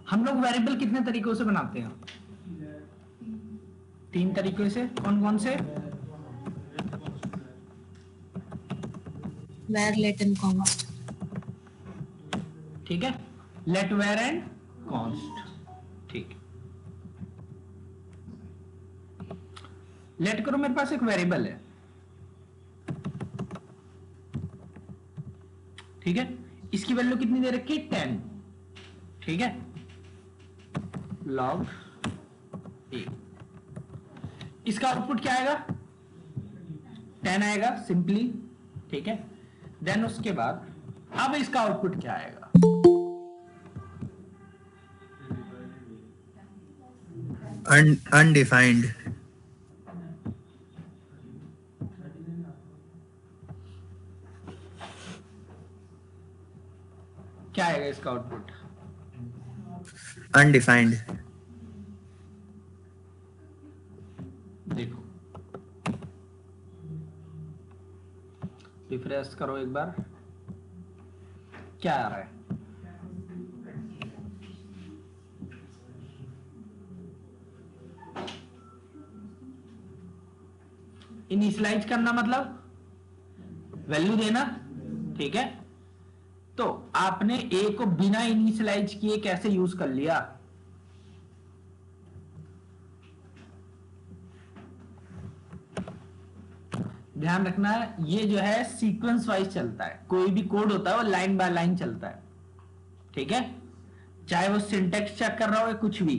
हम लोग वेरिएबल कितने तरीकों से बनाते हैं? 3 तरीकों से। कौन कौन से? where, let and const। ठीक है, लेट, वेर एंड कॉन्स्ट। ठीक, लेट करो, मेरे पास एक वेरिएबल है, ठीक है, इसकी वैल्यू कितनी दे रखी है? 10। ठीक है, लॉग ए, इसका आउटपुट क्या आएगा? 10 आएगा सिंपली। ठीक है, देन उसके बाद अब इसका आउटपुट क्या आएगा? undefined। क्या आएगा इसका आउटपुट? undefined। देखो, रिफ्रेश करो एक बार, क्या आ रहा है? इनिशियलाइज करना मतलब वैल्यू देना। ठीक है, तो आपने ए को बिना इनिशियलाइज किए कैसे यूज कर लिया? ध्यान रखना, ये जो है सीक्वेंस वाइज चलता है, कोई भी कोड होता है वो लाइन बाय लाइन चलता है। ठीक है, चाहे वो सिंटेक्स चेक कर रहा हो या कुछ भी।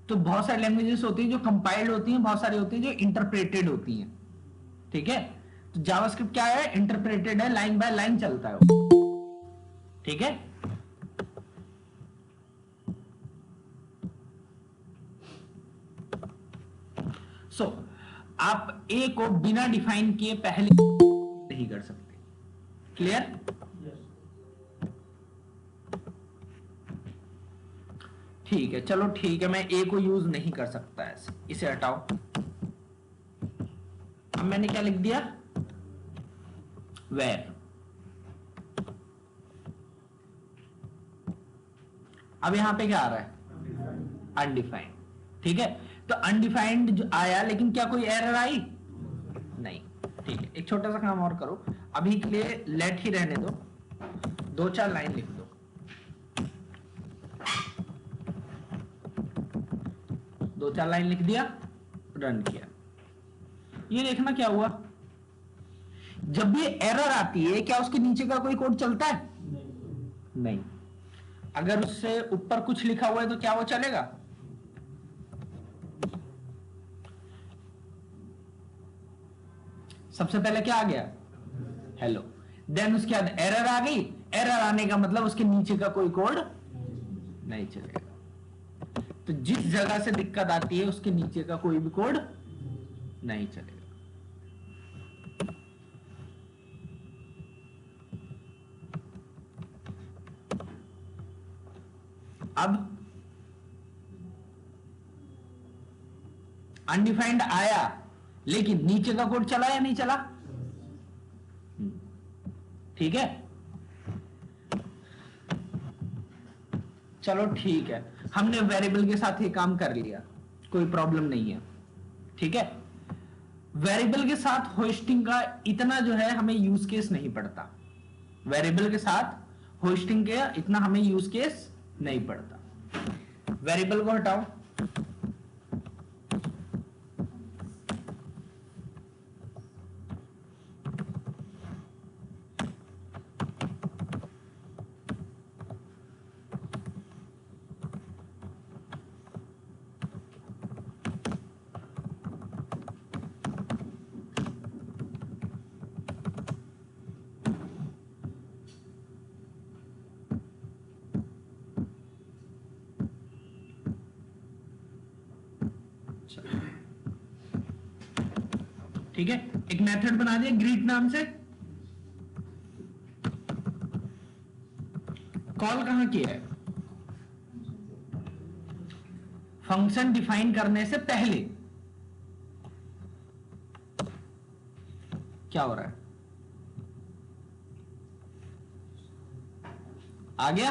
तो बहुत सारी लैंग्वेजेस होती हैं जो कंपाइल्ड होती हैं, बहुत सारी होती हैं जो इंटरप्रेटेड होती हैं। ठीक है, तो जावास्क्रिप्ट क्या है? इंटरप्रेटेड है, लाइन बाय लाइन चलता है वो। ठीक है, सो आप ए को बिना डिफाइन किए पहले नहीं कर सकते। क्लियर? ठीक है, चलो ठीक है, मैं ए को यूज नहीं कर सकता ऐसे, इसे हटाओ। अब मैंने क्या लिख दिया? वेर। अब यहां पे क्या आ रहा है? अनडिफाइंड। ठीक है, तो अनडिफाइंड जो आया, लेकिन क्या कोई एरर आई? नहीं। ठीक है, एक छोटा सा काम और करो, अभी के लिए लेट ही रहने दो, 2-4 लाइन लिख दो। 2-4 लाइन लिख दिया, रन किया। ये देखना क्या हुआ। जब भी एरर आती है, क्या उसके नीचे का कोई कोड चलता है? नहीं। अगर उससे ऊपर कुछ लिखा हुआ है तो क्या वो चलेगा? सबसे पहले क्या आ गया? हेलो। देन उसके बाद एरर आ गई। एरर आने का मतलब उसके नीचे का कोई कोड नहीं चलेगा। तो जिस जगह से दिक्कत आती है उसके नीचे का कोई भी कोड नहीं चलेगा। अब अनडिफाइंड आया, लेकिन नीचे का कोड चला या नहीं चला? ठीक है, चलो ठीक है, हमने वेरिएबल के साथ ये काम कर लिया, कोई प्रॉब्लम नहीं है। ठीक है, वेरिएबल के साथ होस्टिंग का इतना जो है हमें यूज केस नहीं पड़ता। वेरिएबल के साथ होस्टिंग के इतना हमें यूज केस नहीं पड़ता। वेरिएबल को हटाओ। ठीक है, एक मेथड बना दिया ग्रीट नाम से। कॉल कहां किया है? फंक्शन डिफाइन करने से पहले। क्या हो रहा है? आ गया?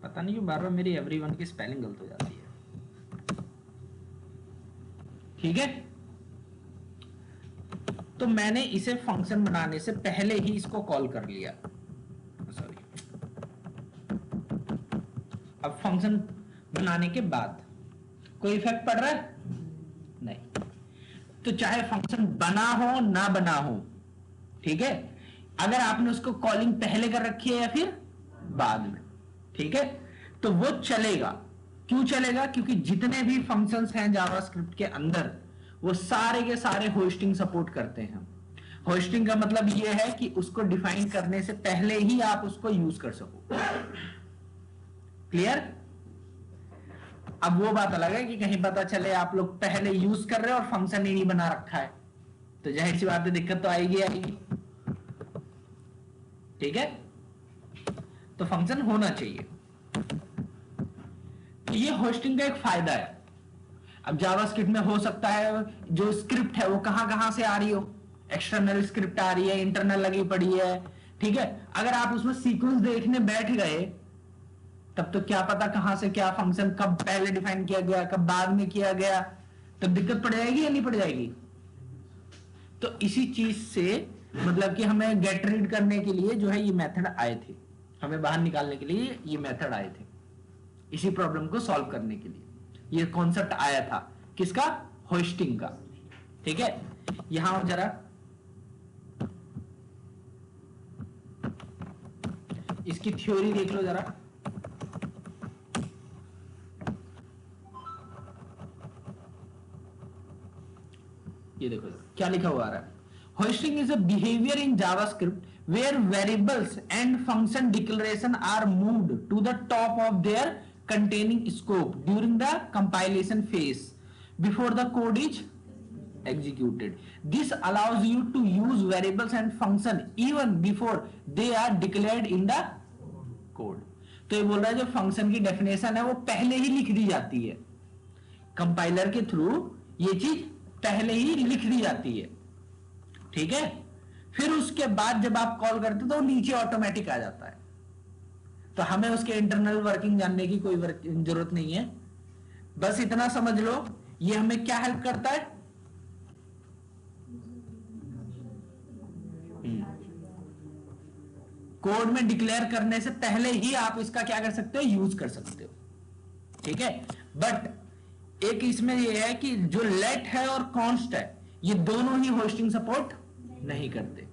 पता पता नहीं क्यों बार बार मेरी एवरीवन की स्पेलिंग गलत हो जाती है। ठीक है, तो मैंने इसे फंक्शन बनाने से पहले ही इसको कॉल कर लिया। सॉरी, अब फंक्शन बनाने के बाद कोई इफेक्ट पड़ रहा है? नहीं। तो चाहे फंक्शन बना हो ना बना हो, ठीक है, अगर आपने उसको कॉलिंग पहले कर रखी है या फिर बाद में, ठीक है, तो वो चलेगा। क्यों चलेगा? क्योंकि जितने भी फंक्शंस हैं जावास्क्रिप्ट के अंदर वो सारे के सारे होस्टिंग सपोर्ट करते हैं। होस्टिंग का मतलब ये है कि उसको डिफाइन करने से पहले ही आप उसको यूज कर सको। क्लियर? अब वो बात अलग है कि कहीं पता चले आप लोग पहले यूज कर रहे हो और फंक्शन ही नहीं बना रखा है, तो जाहिर सी बात है दिक्कत तो आएगी आएगी। ठीक है, तो फंक्शन होना चाहिए। तो ये होस्टिंग का एक फायदा है। अब जावास्क्रिप्ट में हो सकता है जो स्क्रिप्ट है वो कहां कहां से आ रही हो, एक्सटर्नल स्क्रिप्ट आ रही है, इंटरनल लगी पड़ी है। ठीक है, अगर आप उसमें सीक्वेंस देखने बैठ गए तब तो क्या पता कहां से क्या फंक्शन कब पहले डिफाइन किया गया, कब बाद में किया गया, तब दिक्कत पड़ जाएगी या नहीं पड़ जाएगी? तो इसी चीज से मतलब कि हमें गेट रीड करने के लिए जो है ये मेथड आए थे, हमें बाहर निकालने के लिए ये मेथड आए थे, इसी प्रॉब्लम को सॉल्व करने के लिए ये कॉन्सेप्ट आया था। किसका? होस्टिंग का। ठीक है, यहां जरा इसकी थ्योरी देख लो जरा। ये देखो क्या लिखा हुआ आ रहा है। Hosting is a behaviour in JavaScript where variables and function declaration are moved to the top of their containing scope during the compilation phase before the code is executed. This allows you to use variables and function even before they are declared in the code. तो ये बोल रहा है जो function की definition है वो पहले ही लिख दी जाती है, कंपाइलर के थ्रू ये चीज पहले ही लिख दी जाती है। ठीक है, फिर उसके बाद जब आप कॉल करते तो नीचे ऑटोमेटिक आ जाता है, तो हमें उसके इंटरनल वर्किंग जानने की कोई जरूरत नहीं है। बस इतना समझ लो ये हमें क्या हेल्प करता है, कोड में डिक्लेयर करने से पहले ही आप इसका क्या कर सकते हो, यूज कर सकते हो। ठीक है, बट एक इसमें ये है कि जो लेट है और कॉन्स्ट है ये दोनों ही होस्टिंग सपोर्ट नहीं करते।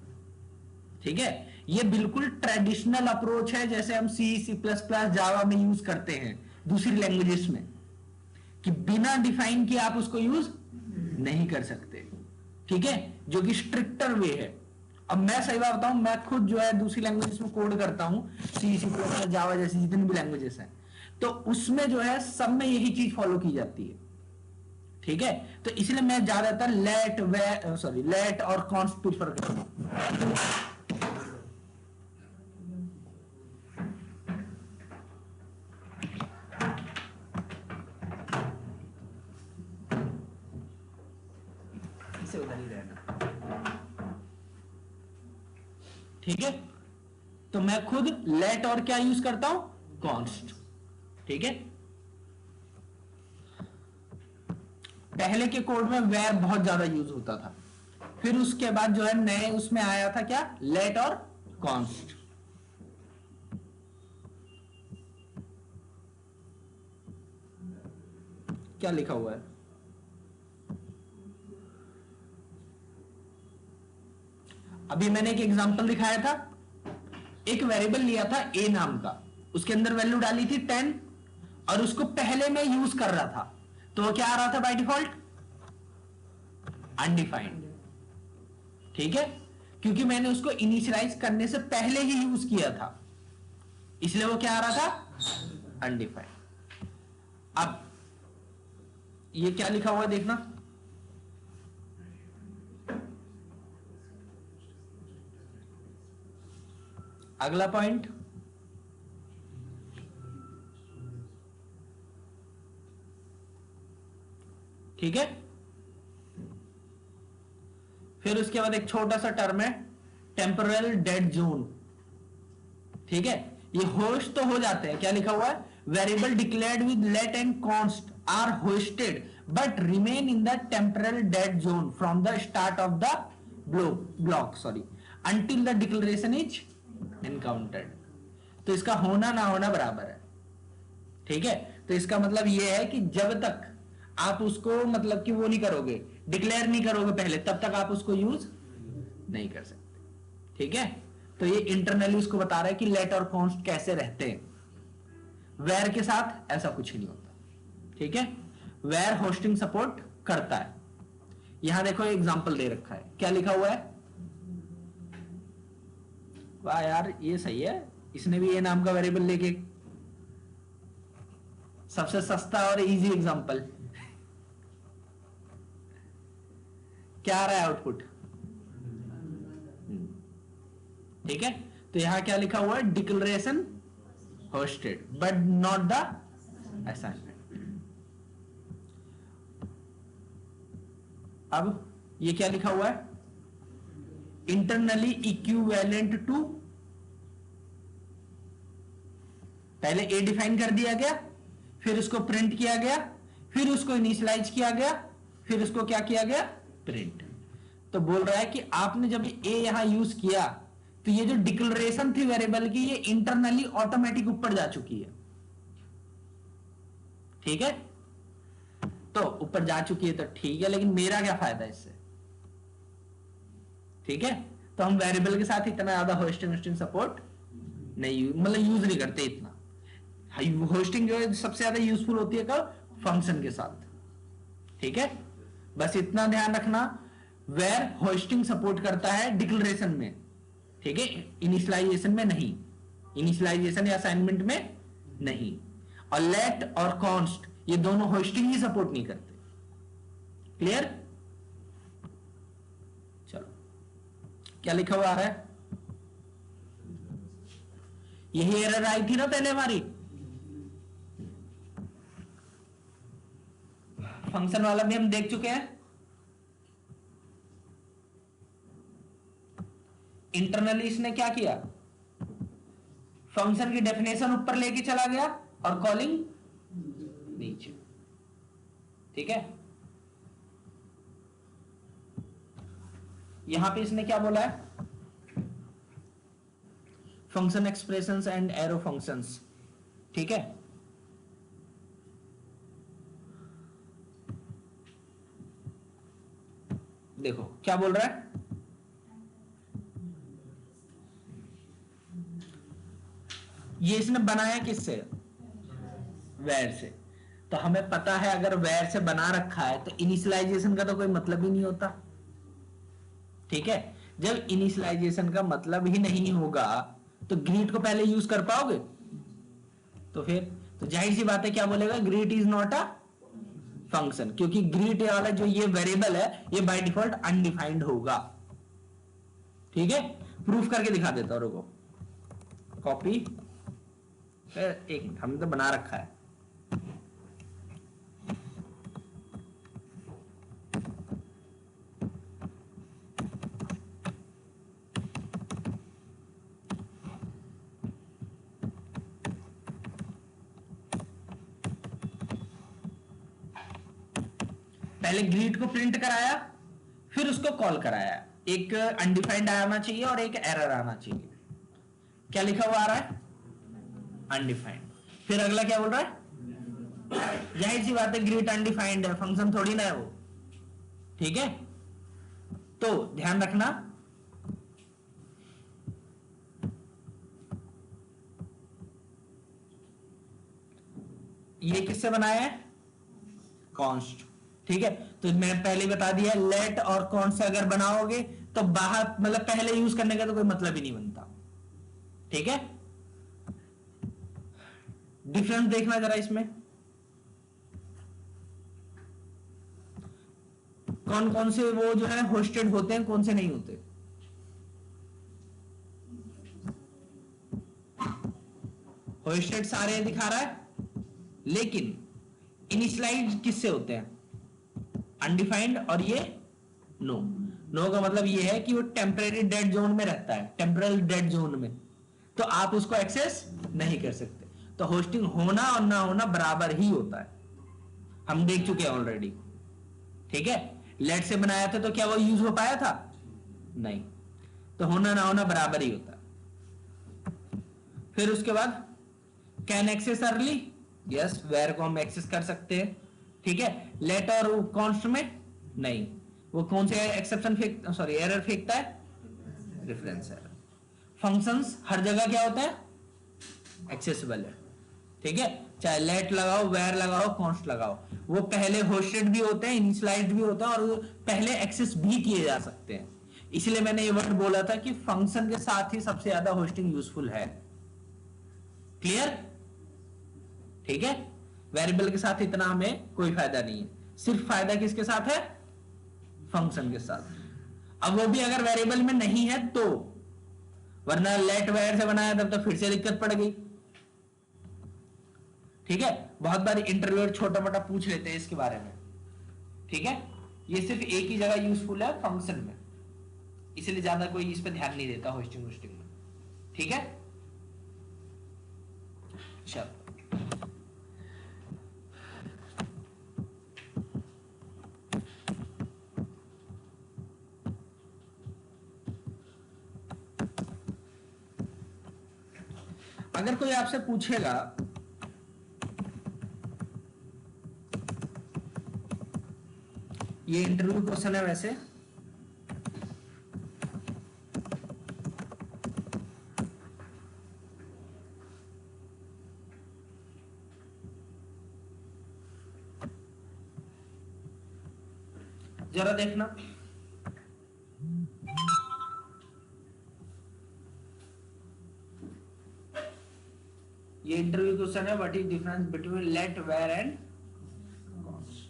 ठीक है, ये बिल्कुल ट्रेडिशनल अप्रोच है जैसे हम C++, जावा में यूज करते हैं दूसरी लैंग्वेजेस में, कि बिना डिफाइन किए आप उसको यूज नहीं कर सकते। ठीक है, जो कि स्ट्रिक्टर वे है। अब मैं सही बात बताऊं, मैं खुद जो है दूसरी लैंग्वेजेस में कोड करता हूं, C++, जावा जैसी जितनी भी लैंग्वेजेस हैं, तो उसमें जो है सब में यही चीज फॉलो की जाती है। ठीक है, तो इसलिए मैं ज्यादातर लेट और कॉन्स्ट प्रीफर करता हूं। इसे उधर ही रहना। ठीक है, तो मैं खुद लेट और क्या यूज करता हूं, कॉन्स्ट। ठीक है, पहले के कोड में वेर बहुत ज्यादा यूज होता था, फिर उसके बाद जो है नए उसमें आया था क्या, लेट और कॉन्स्ट। क्या लिखा हुआ है, अभी मैंने एक एग्जांपल दिखाया था, एक वेरिएबल लिया था a नाम का, उसके अंदर वैल्यू डाली थी 10 और उसको पहले मैं यूज कर रहा था, तो वो क्या आ रहा था बाय डिफॉल्ट, अनडिफाइंड। ठीक है, क्योंकि मैंने उसको इनिशियलाइज करने से पहले ही यूज किया था, इसलिए वो क्या आ रहा था, अनडिफाइंड। अब ये क्या लिखा हुआ है देखना, अगला पॉइंट, ठीक है, फिर उसके बाद एक छोटा सा टर्म है टेम्पोरल डेड जोन। ठीक है, ये होस्ट तो हो जाते हैं, क्या लिखा हुआ है, variable declared with let and const are hoisted but remain in the temporal dead zone from the start of the block until the declaration is encountered। तो इसका होना ना होना बराबर है, ठीक है। तो इसका मतलब ये है कि जब तक आप उसको मतलब कि वो नहीं करोगे, डिक्लेयर नहीं करोगे पहले, तब तक आप उसको यूज नहीं कर सकते, ठीक है। तो ये इंटरनली उसको बता रहा है कि लेट और कॉन्स्ट कैसे रहते हैं। वेयर के साथ ऐसा कुछ नहीं होता, ठीक है। वेयर होस्टिंग सपोर्ट करता है। यहां देखो एग्जांपल दे रखा है, क्या लिखा हुआ है। वाह यार ये सही है, इसने भी ये नाम का वेरिएबल लेके, सबसे सस्ता और इजी एग्जांपल। क्या आ रहा है आउटपुट, ठीक है। तो यहां क्या लिखा हुआ है, declaration hosted but not the assignment. अब ये क्या लिखा हुआ है, इंटरनली इक्विवेलेंट टू, पहले ए डिफाइन कर दिया गया, फिर उसको प्रिंट किया गया, फिर उसको इनिशियलाइज किया गया, फिर उसको क्या किया गया, प्रिंट। तो बोल रहा है कि आपने जब ए यहां यूज किया तो ये जो डिक्लेरेशन थी वेरिएबल की, ये इंटरनली ऑटोमेटिक ऊपर जा चुकी है, ठीक है। तो ऊपर जा चुकी है तो ठीक है, लेकिन मेरा क्या फायदा इससे, ठीक है। तो हम वेरिएबल के साथ इतना ज्यादा होस्टिंग सपोर्ट नहीं, मतलब यूज नहीं करते इतना। होस्टिंग जो है सबसे ज्यादा यूजफुल होती है कब, फंक्शन के साथ, ठीक है। बस इतना ध्यान रखना, वेयर होस्टिंग सपोर्ट करता है डिक्लेरेशन में, ठीक है, इनिशियलाइजेशन में नहीं, इनिशियलाइजेशन या असाइनमेंट में नहीं। और लेट और कॉन्स्ट ये दोनों होस्टिंग ही सपोर्ट नहीं करते, क्लियर। चलो क्या लिखा हुआ है, यही एरर आई थी ना पहले हमारी, फंक्शन वाला भी हम देख चुके हैं। इंटरनली इसने क्या किया, फंक्शन की डेफिनेशन ऊपर लेके चला गया और कॉलिंग नीचे, ठीक है। यहां पे इसने क्या बोला है, function expressions and arrow functions, ठीक है। देखो क्या बोल रहा है, ये इसने बनाया किससे, वेयर से। तो हमें पता है अगर वेयर से बना रखा है तो इनिशियलाइजेशन का तो कोई मतलब ही नहीं होता, ठीक है। जब इनिशियलाइजेशन का मतलब ही नहीं होगा तो ग्रीट को पहले यूज कर पाओगे, तो फिर तो जाहिर सी बात है क्या बोलेगा, greet is not a function, क्योंकि ग्रीट वाला जो ये वेरिएबल है ये बाय डिफॉल्ट अनडिफाइंड होगा, ठीक है। प्रूफ करके दिखा देता हूं, रुको, कॉपी, एक मिनट, हमने तो बना रखा है। पहले ग्रीट को प्रिंट कराया, फिर उसको कॉल कराया, एक अनडिफाइंड आना चाहिए और एक एरर आना चाहिए। क्या लिखा हुआ आ रहा है, अनडिफाइंड। फिर अगला क्या बोल रहा है, जाहिर सी बात है ग्रीट अनडिफाइंड है, फंक्शन थोड़ी ना है वो, ठीक है। तो ध्यान रखना, ये किससे बनाया है, कॉन्स्ट, ठीक है। तो मैं पहले ही बता दिया, लेट और कॉन्स्ट से अगर बनाओगे तो बाहर मतलब पहले यूज करने का तो कोई मतलब ही नहीं बनता, ठीक है। डिफरेंस देखना जरा इसमें, कौन कौन से वो जो है होस्टेड होते हैं, कौन से नहीं होते। होस्टेड सारे दिखा रहा है, लेकिन इनिशियलाइज किससे होते हैं, अनडिफाइंड, और ये नो। नो का मतलब ये है कि वो टेम्परेरी डेड जोन में रहता है, टेम्परल डेड जोन में, तो आप उसको एक्सेस नहीं कर सकते। तो होस्टिंग होना और ना होना बराबर ही होता है, हम देख चुके हैं ऑलरेडी। ठीक है, लेट से बनाया था तो क्या वो यूज हो पाया था? नहीं। तो होना ना होना बराबर ही होता है। फिर उसके बाद can access early, yes, var को हम एक्सेस कर सकते हैं। ठीक है, लेट और कॉन्स्ट में नहीं, वो कौन से एक्सेप्शन फेंक, सॉरी एरर फेंकता है? Reference error. फंक्शंस हर जगह क्या होता है? एक्सेसिबल है। ठीक है, चाहे लेट लगाओ, वेयर लगाओ, कॉन्स्ट लगाओ, वो पहले होस्टेड भी होते हैं, इनिशियलाइज्ड भी होता है, और पहले एक्सेस भी किए जा सकते हैं। इसलिए मैंने ये वर्ड बोला था कि फंक्शन के साथ ही सबसे ज्यादा होस्टिंग यूजफुल है। क्लियर? ठीक है, वेरिएबल के साथ इतना हमें कोई फायदा नहीं है, सिर्फ फायदा किसके साथ है? फंक्शन के साथ। अब वो भी अगर वेरिएबल में नहीं है तो, वरना लेट वेयर से बनाया तब तो फिर से दिक्कत पड़ गई। ठीक है, बहुत बार इंटरव्यूअर छोटा मोटा पूछ लेते हैं इसके बारे में। ठीक है, ये सिर्फ एक ही जगह यूजफुल है, फंक्शन में, इसलिए ज्यादा कोई इस पे ध्यान नहीं देता होस्टिंग में। ठीक है, चलो अगर कोई आपसे पूछेगा ये इंटरव्यू क्वेश्चन है वैसे, जरा देखना, ये इंटरव्यू क्वेश्चन है, what is difference between let var and const.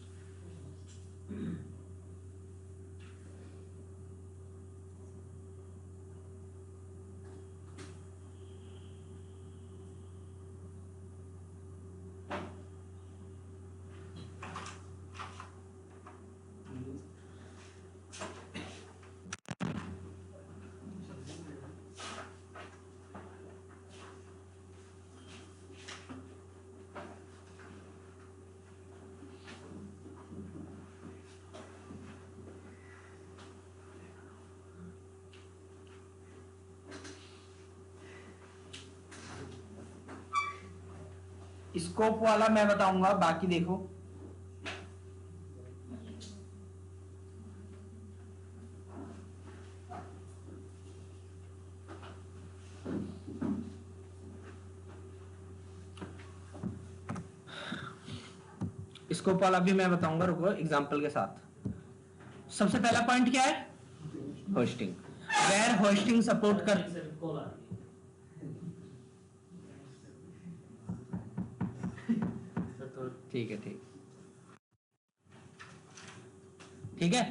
Scope वाला मैं बताऊंगा, बाकी देखो। स्कोप वाला भी मैं बताऊंगा, रुको एग्जांपल के साथ। सबसे पहला पॉइंट क्या है? होस्टिंग। वेयर होस्टिंग सपोर्ट कर, ठीक है, ठीक है।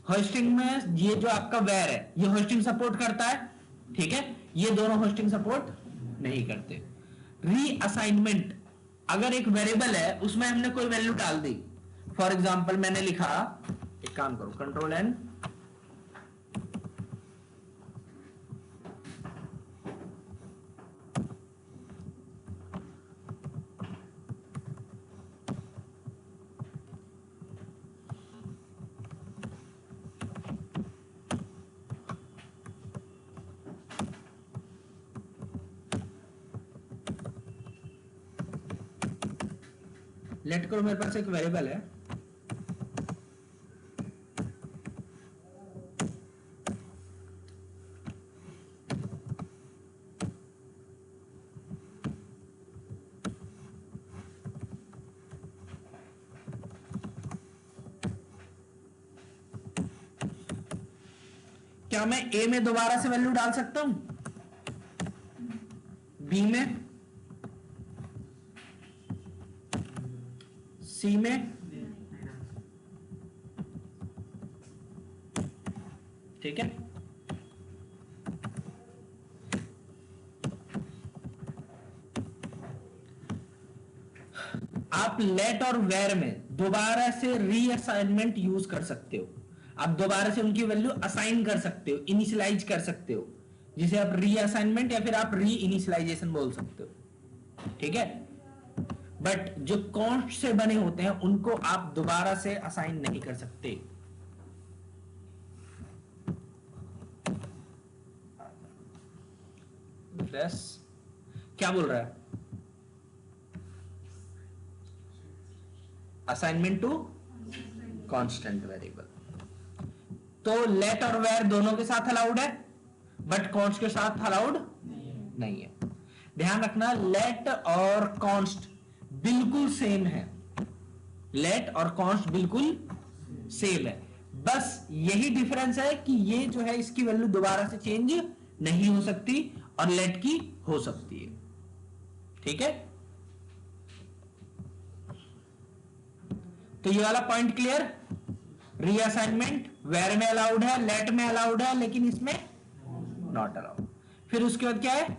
होस्टिंग में ये जो आपका वेयर है, ये होस्टिंग सपोर्ट करता है। ठीक है, ये दोनों होस्टिंग सपोर्ट नहीं करते। रीअसाइनमेंट, अगर एक वेरिएबल है उसमें हमने कोई वैल्यू डाल दी, फॉर एग्जांपल मैंने लिखा, एक काम करो, कंट्रोल एन, लेट करो, मेरे पास एक वेरिएबल है, क्या मैं ए में दोबारा से वैल्यू डाल सकता हूं? बी में, सी में? ठीक है, आप लेट और वेयर में दोबारा से रीअसाइनमेंट यूज कर सकते हो। आप दोबारा से उनकी वैल्यू असाइन कर सकते हो, इनिशियलाइज कर सकते हो, जिसे आप रीअसाइनमेंट या फिर आप री इनिशियलाइजेशन बोल सकते हो। ठीक है, बट जो कॉन्स्ट से बने होते हैं उनको आप दोबारा से असाइन नहीं कर सकते। प्लस क्या बोल रहा है, असाइनमेंट टू कांस्टेंट वेरिएबल। तो लेट और वेर दोनों के साथ अलाउड है, बट कॉन्स्ट के साथ अलाउड नहीं है। ध्यान रखना, लेट और कॉन्स्ट बिल्कुल सेम है, लेट और कॉन्स्ट बिल्कुल सेम है, बस यही डिफरेंस है कि ये जो है इसकी वैल्यू दोबारा से चेंज नहीं हो सकती और लेट की हो सकती है। ठीक है, तो ये वाला पॉइंट क्लियर। रीअसाइनमेंट वेर में अलाउड है, लेट में अलाउड है, लेकिन इसमें नॉट अलाउड। फिर उसके बाद क्या है,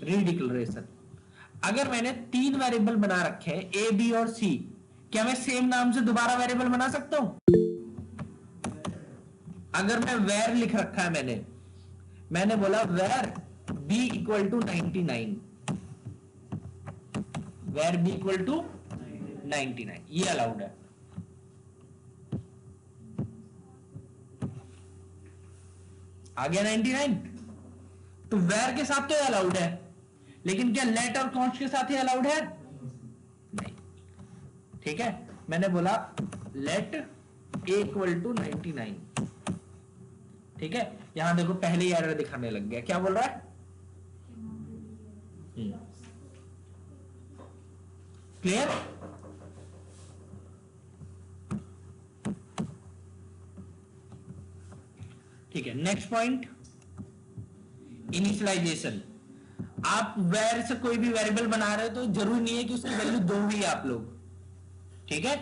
रीडिक्लेरेशन। अगर मैंने 3 वेरिएबल बना रखे हैं ए बी और सी, क्या मैं सेम नाम से दोबारा वेरिएबल बना सकता हूं? अगर मैं वेर लिख रखा है, मैंने बोला var b equal to 99, var b equal to 99, ये अलाउड है। आ गया 99, तो वेर के साथ तो ये अलाउड है, लेकिन क्या लेट और कॉन्स्ट के साथ ही अलाउड है? नहीं। ठीक है, मैंने बोला लेट ए इक्वल टू 99। ठीक है, यहां देखो पहले ही एरर दिखाने लग गया, क्या बोल रहा है? क्लियर? ठीक है, नेक्स्ट पॉइंट, इनिशियलाइजेशन। आप वेर से कोई भी वेरिएबल बना रहे हो तो जरूरी नहीं है कि उसकी वैल्यू दो ही आप लोग, ठीक है,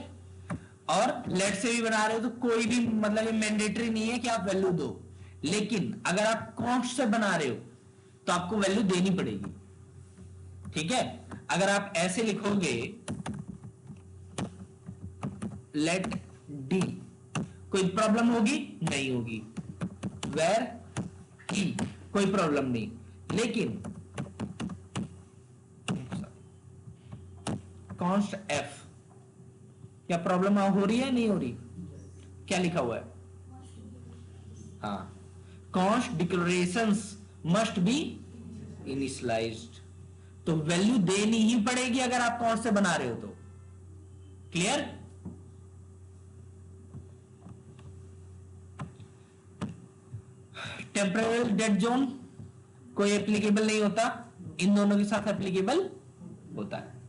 और लेट से भी बना रहे हो तो कोई भी मतलब ये मैंडेटरी नहीं है कि आप वैल्यू दो, लेकिन अगर आप कॉन्स्ट से बना रहे हो तो आपको वैल्यू देनी पड़ेगी। ठीक है, अगर आप ऐसे लिखोगे लेट डी, कोई प्रॉब्लम होगी? नहीं होगी। वेर ई, कोई प्रॉब्लम नहीं, लेकिन कॉन्स्ट एफ, क्या प्रॉब्लम हो रही है? नहीं हो रही। क्या लिखा हुआ है? हाँ, const declarations must be initialised, तो वैल्यू देनी ही पड़ेगी अगर आप कॉन्स्ट से बना रहे हो तो। क्लियर? टेम्परेरी डेड जोन कोई एप्लीकेबल नहीं होता, इन दोनों के साथ एप्लीकेबल होता है।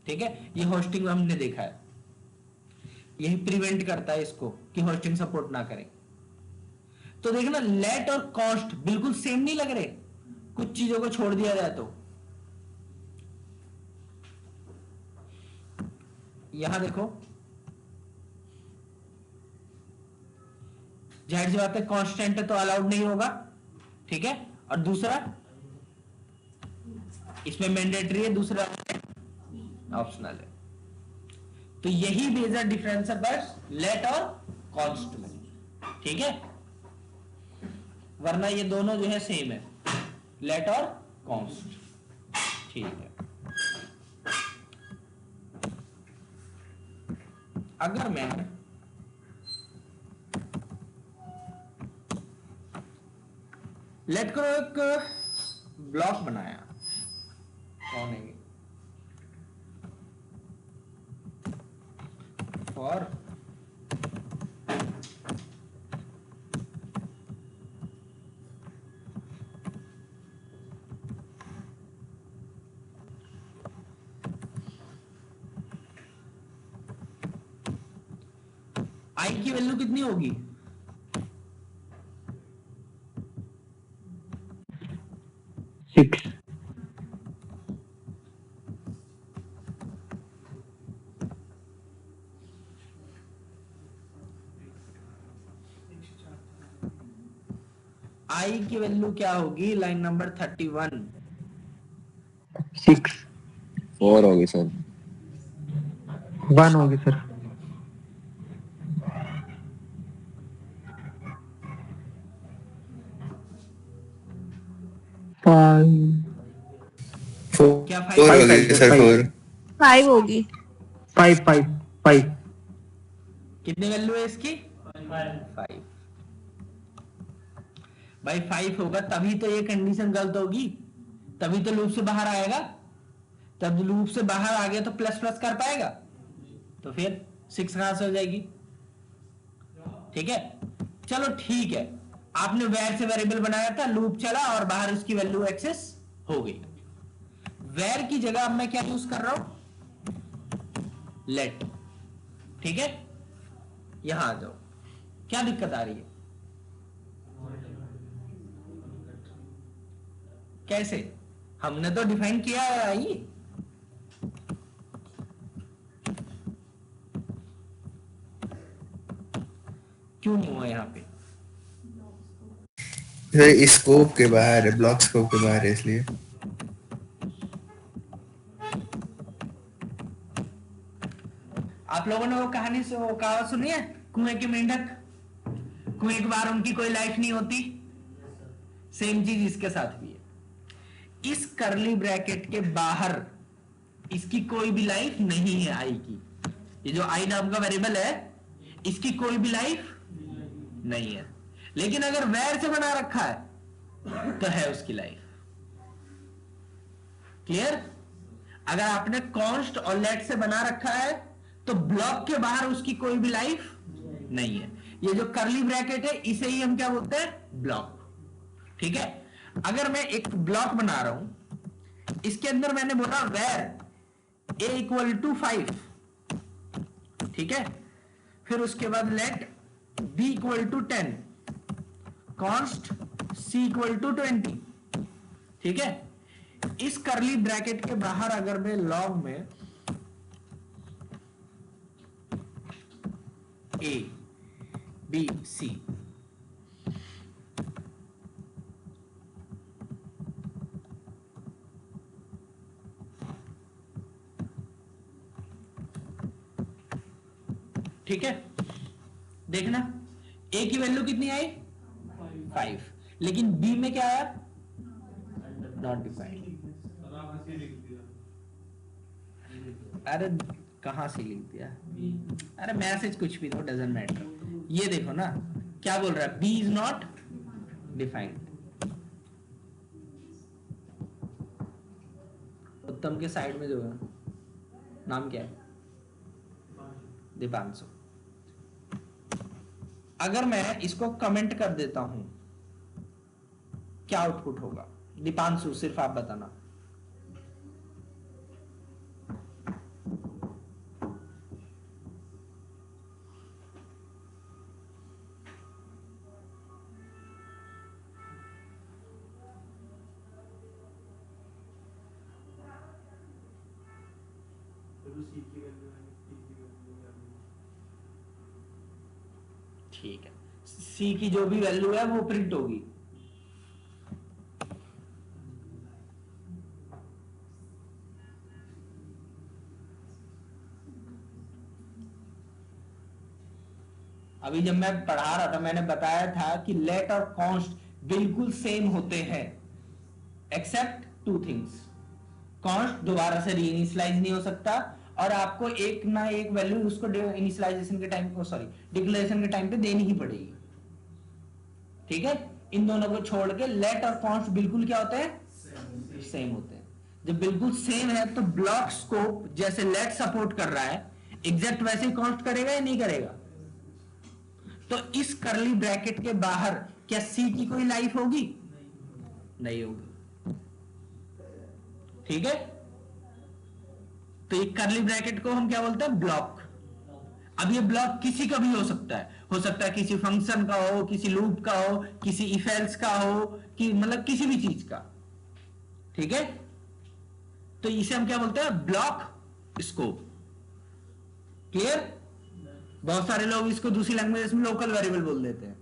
ठीक है, ये होस्टिंग में हमने देखा है, यही प्रिवेंट करता है इसको कि होस्टिंग सपोर्ट ना करें। तो देखना, लेट और कॉस्ट बिल्कुल सेम नहीं लग रहे, कुछ चीजों को छोड़ दिया जाए तो। यहां देखो, जाहिर सी बात है कांस्टेंट है तो अलाउड नहीं होगा। ठीक है, और दूसरा इसमें मैंडेटरी है, दूसरा ऑप्शनल है। तो यही मेजर डिफरेंस है बस लेट और कॉन्स्ट में। ठीक है, वरना ये दोनों जो है सेम है, लेट और कॉन्स्ट। ठीक है, अगर मैं लेट करो एक ब्लॉक बनाया, कौन है फॉर आई की वैल्यू कितनी होगी? आई की वैल्यू क्या होगी? Line number 31। 6 4 होगी सर, 1 होगी सर, 5 क्या 4 5? होगी सर, 4। 5 होगी। 5 5 5। कितनी वैल्यू है इसकी? 5। भाई 5 होगा तभी तो ये कंडीशन गलत होगी, तभी तो लूप से बाहर आएगा। तब लूप से बाहर आ गया तो प्लस प्लस कर पाएगा, तो फिर 6 कहां से हो जाएगी? ठीक है, चलो ठीक है, आपने वेर से वेरिएबल बनाया था, लूप चला और बाहर उसकी वैल्यू एक्सेस हो गई। वेर की जगह अब मैं क्या यूज कर रहा हूं? लेट। ठीक है, यहां आ जाओ, क्या दिक्कत आ रही है? कैसे? हमने तो डिफाइन किया है आई। क्यों नहीं हुआ यहाँ पे? सर स्कोप के बाहर है, ब्लॉक स्कोप के बाहर है इसलिए। आप लोगों ने वो कहानी से वो कहावत सुनी है, कुएं के मेंढक? कुएं के बाहर उनकी कोई लाइफ नहीं होती। सेम चीज इसके साथ भी है। इस करली ब्रैकेट के बाहर इसकी कोई भी लाइफ नहीं है आई की। ये जो आई नाम का वेरिएबल है, इसकी कोई भी लाइफ नहीं है। लेकिन अगर वेर से बना रखा है तो है उसकी लाइफ। क्लियर? अगर आपने कॉन्स्ट और लेट से बना रखा है तो ब्लॉक के बाहर उसकी कोई भी लाइफ नहीं है। ये जो करली ब्रैकेट है इसे ही हम क्या बोलते हैं? ब्लॉक। ठीक है, अगर मैं एक ब्लॉक बना रहा हूं, इसके अंदर मैंने बोला वेर ए इक्वल टू 5। ठीक है, फिर उसके बाद let b equal to 10, const c equal to 20। ठीक है, इस करली ब्रैकेट के बाहर अगर मैं लॉग में ए बी सी ठीक है, देखना ए की वैल्यू कितनी आई? 5। लेकिन बी में क्या आया? Not defined. अरे कहां से लिख दिया? अरे मैसेज कुछ भी दो, डजंट मैटर। ये देखो ना क्या बोल रहा है, बी इज नॉट डिफाइंड। उत्तम के साइड में जो है नाम क्या है? दीपांशु। अगर मैं इसको कमेंट कर देता हूं क्या आउटपुट होगा? दीपांशु सिर्फ आप बताना। ठीक है, सी की जो भी वैल्यू है वो प्रिंट होगी। अभी जब मैं पढ़ा रहा था मैंने बताया था कि लेट और कॉन्स्ट बिल्कुल सेम होते हैं एक्सेप्ट 2 थिंग्स। कॉन्स्ट दोबारा से रीइनिशियलाइज नहीं हो सकता और आपको एक ना एक वैल्यू उसको इनिशियलाइजेशन के टाइम को डिक्लेरेशन के टाइम पे देनी ही पड़ेगी। ठीक है, इन दोनों को छोड़ के लेट और कॉन्स्ट बिल्कुल क्या होते हैं? सेम होते हैं। जब बिल्कुल सेम है तो ब्लॉक स्कोप जैसे लेट सपोर्ट कर रहा है एग्जैक्ट वैसे ही कॉन्स्ट करेगा या नहीं करेगा? तो इस करली ब्रैकेट के बाहर क्या सी की कोई लाइफ होगी? नहीं होगी। ठीक है, तो ये करली ब्रैकेट को हम क्या बोलते हैं? ब्लॉक। अब ये ब्लॉक किसी का भी हो सकता है किसी फंक्शन का हो, किसी लूप का हो, किसी इफ एल्स का हो, कि मतलब किसी भी चीज का। ठीक है, तो इसे हम क्या बोलते हैं? Block scope. क्लियर? बहुत सारे लोग इसको दूसरी लैंग्वेज में लोकल वेरिएबल बोल देते हैं।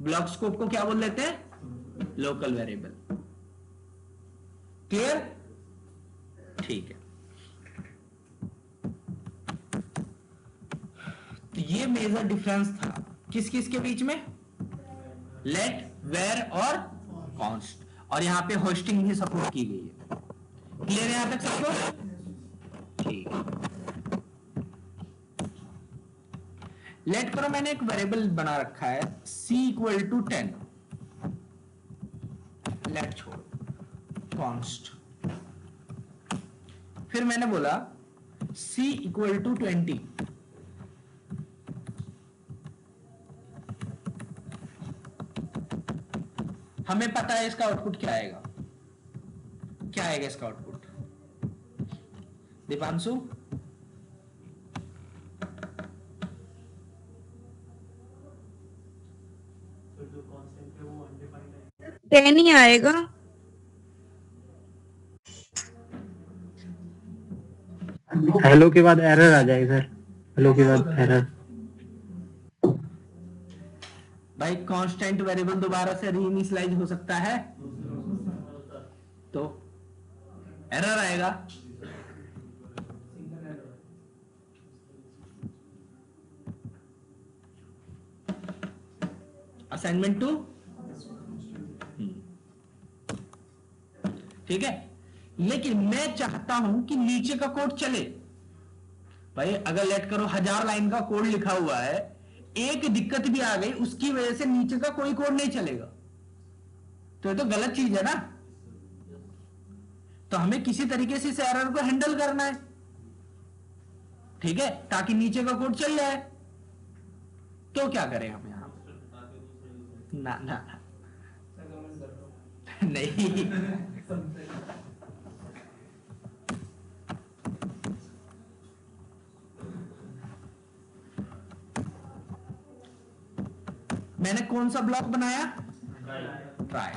ब्लॉक स्कोप को क्या बोल देते हैं? Local variable. क्लियर? ठीक है, तो ये मेजर डिफरेंस था किस किस के बीच में? लेट, वेर और कॉन्स्ट। और यहां पे होस्टिंग भी सपोर्ट की गई है। क्लियर है यहां तक सबको? ठीक है। लेट करो मैंने एक वेरिएबल बना रखा है c इक्वल टू 10, लेट छोड़ कॉन्स्ट, फिर मैंने बोला c इक्वल टू 20, हमें पता है इसका आउटपुट क्या आएगा, क्या आएगा इसका आउटपुट दीपांशु? 10 ही आएगा। हेलो के बाद एरर आ जाएगा सर, हेलो के बाद एरर। भाई कांस्टेंट वेरिएबल दोबारा से रीइनिशियलाइज हो सकता है तो एरर आएगा। असाइनमेंट 2, ठीक है। लेकिन मैं चाहता हूं कि नीचे का कोड चले। भाई अगर लेट करो 1000 लाइन का कोड लिखा हुआ है, एक दिक्कत भी आ गई उसकी वजह से नीचे का कोई कोड नहीं चलेगा, तो ये तो गलत चीज है ना। तो हमें किसी तरीके से इस एरर को हैंडल करना है, ठीक है, ताकि नीचे का कोड चल जाए। तो क्या करें हम यहां? ना ना नहीं, मैंने कौन सा ब्लॉक बनाया? ट्राई।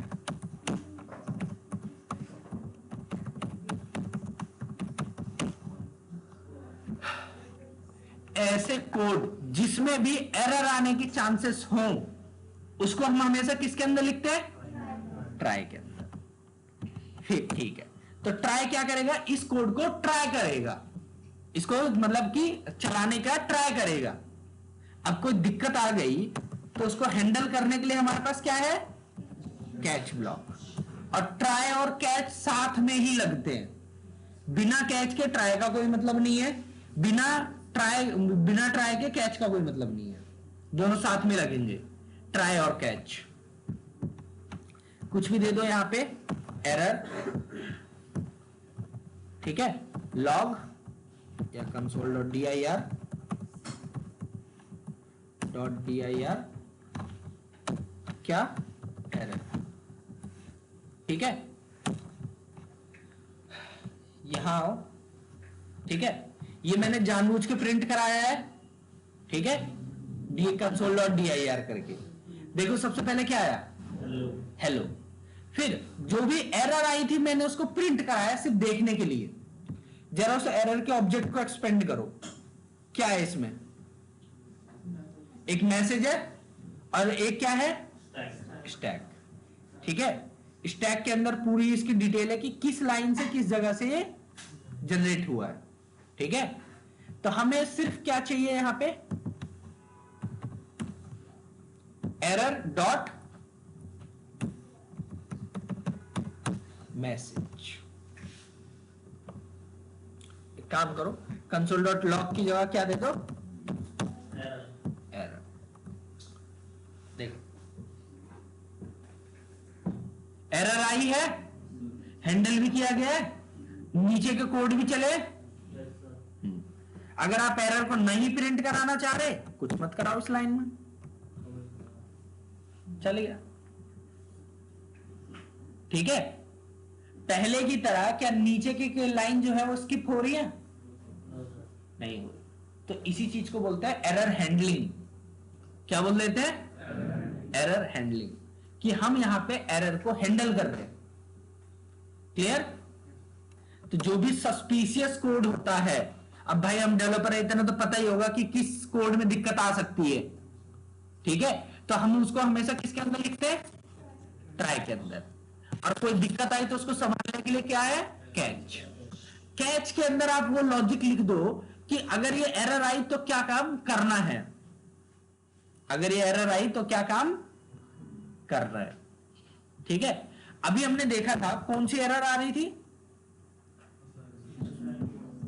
ऐसे कोड जिसमें भी एरर आने की चांसेस हो, उसको हम हमेशा किसके अंदर लिखते हैं? ट्राई के अंदर। फिर ठीक है, तो ट्राई क्या करेगा? इस कोड को ट्राई करेगा, इसको मतलब कि चलाने का ट्राई करेगा। अब कोई दिक्कत आ गई तो उसको हैंडल करने के लिए हमारे पास क्या है? Catch block. और ट्राई और कैच साथ में ही लगते हैं, बिना कैच के ट्राई का कोई मतलब नहीं है, बिना ट्राई के कैच का कोई मतलब नहीं है, दोनों साथ में लगेंगे, ट्राई और कैच। कुछ भी दे दो यहां पे, एरर, ठीक है, लॉग या console.dir क्या? एरर, ठीक है। यहां आओ, ठीक है, ये मैंने जानबूझ के प्रिंट कराया है, ठीक है, console.dir करके। देखो सबसे पहले क्या आया? हेलो। फिर जो भी एरर आई थी मैंने उसको प्रिंट कराया सिर्फ देखने के लिए। जरा उस एरर के ऑब्जेक्ट को एक्सपेंड करो, क्या है इसमें? एक मैसेज है और एक क्या है? स्टैक, ठीक है। स्टैक के अंदर पूरी इसकी डिटेल है कि किस लाइन से किस जगह से ये जनरेट हुआ है, ठीक है। तो हमें सिर्फ क्या चाहिए यहां पे? Error dot message. एक काम करो, console.log की जगह क्या दे दो? एरर। देखो एरर आई है, हैंडल भी किया गया है, नीचे के कोड भी चले। अगर आप एरर को नहीं प्रिंट कराना चाह रहे, कुछ मत कराओ इस लाइन में, चलेगा, ठीक है। पहले की तरह क्या नीचे की लाइन जो है वो स्किप हो रही है? नहीं हो रही। तो इसी चीज को बोलते हैं एरर हैंडलिंग। क्या बोल देते हैं? एरर हैंडलिंग, कि हम यहां पे एरर को हैंडल कर रहे हैं। क्लियर? तो जो भी सस्पिशियस कोड होता है, अब भाई हम डेवलपर है, इतना तो पता ही होगा कि किस कोड में दिक्कत आ सकती है, ठीक है। तो हम उसको हमेशा किसके अंदर लिखते हैं? ट्राई के अंदर। और कोई दिक्कत आई तो उसको संभालने के लिए क्या है? कैच। कैच के अंदर आप वो लॉजिक लिख दो कि अगर ये एरर आई तो क्या काम करना है, अगर ये एरर आई तो क्या काम कर रहा है, ठीक है। अभी हमने देखा था कौन सी एरर आ रही थी?